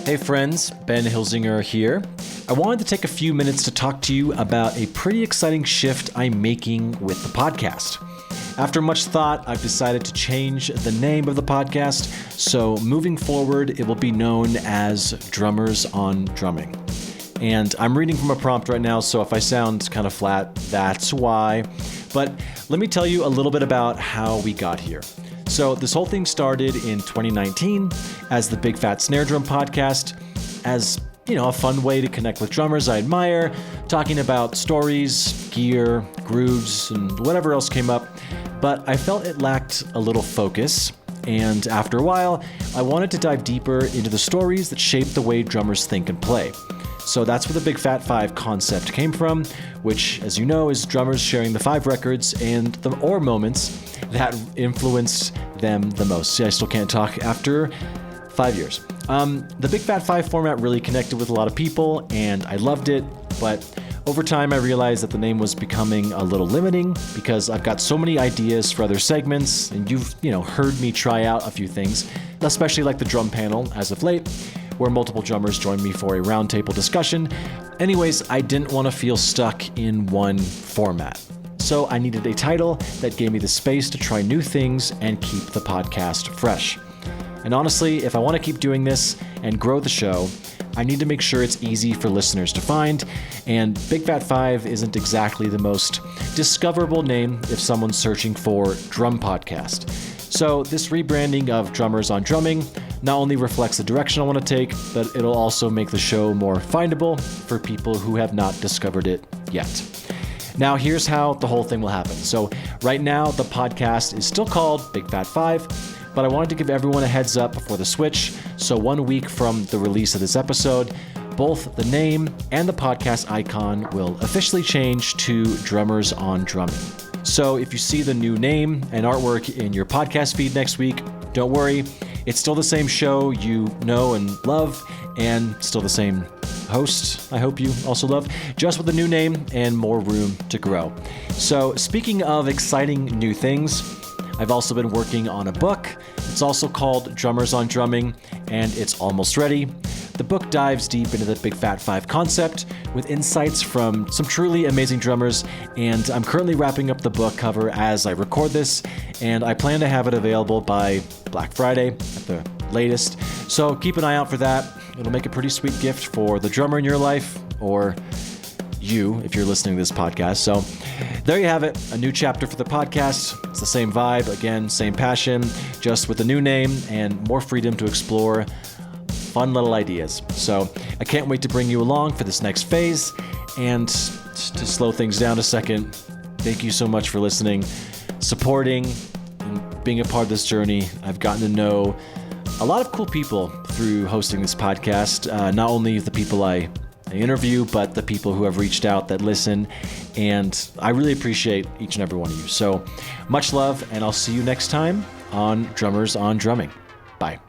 Hey friends, Ben Hilzinger here. I wanted to take a few minutes to talk to you about a pretty exciting shift I'm making with the podcast. After much thought, I've decided to change the name of the podcast, so moving forward, it will be known as Drummers on Drumming. And I'm reading from a prompt right now, so if I sound kind of flat, that's why. But let me tell you a little bit about how we got here. So this whole thing started in 2019 as the Big Fat Snare Drum podcast, as a fun way to connect with drummers I admire, talking about stories, gear, grooves, and whatever else came up. But I felt it lacked a little focus, and after a while, I wanted to dive deeper into the stories that shape the way drummers think and play. So that's where the Big Fat 5 concept came from, which, as you know, is drummers sharing the 5 records or moments that influenced them the most. See, I still can't talk after 5 years. The Big Fat 5 format really connected with a lot of people, and I loved it, but over time I realized that the name was becoming a little limiting because I've got so many ideas for other segments, and you've heard me try out a few things, especially like the drum panel as of late, where multiple drummers joined me for a roundtable discussion. Anyways, I didn't want to feel stuck in one format. So I needed a title that gave me the space to try new things and keep the podcast fresh. And honestly, if I want to keep doing this and grow the show, I need to make sure it's easy for listeners to find, and Big Fat 5 isn't exactly the most discoverable name if someone's searching for drum podcast. So this rebranding of Drummers on Drumming not only reflects the direction I want to take, but it'll also make the show more findable for people who have not discovered it yet. Now here's how the whole thing will happen. So right now the podcast is still called Big Fat 5, but I wanted to give everyone a heads up before the switch. So 1 week from the release of this episode, both the name and the podcast icon will officially change to Drummers on Drumming. So if you see the new name and artwork in your podcast feed next week, don't worry. It's still the same show you know and love, and still the same host I hope you also love, just with a new name and more room to grow. So speaking of exciting new things, I've also been working on a book. It's also called Drummers on Drumming, and it's almost ready. The book dives deep into the Big Fat 5 concept with insights from some truly amazing drummers, and I'm currently wrapping up the book cover as I record this, and I plan to have it available by Black Friday at the latest. So keep an eye out for that. It'll make a pretty sweet gift for the drummer in your life, or you if you're listening to this podcast. So there you have it, a new chapter for the podcast. It's the same vibe, again, same passion, just with a new name and more freedom to explore fun little ideas. So I can't wait to bring you along for this next phase. And to slow things down a second, thank you so much for listening, supporting, and being a part of this journey. I've gotten to know a lot of cool people through hosting this podcast, not only the people I interview, but the people who have reached out that listen, and I really appreciate each and every one of you. So much love, and I'll see you next time on Drummers on Drumming. Bye.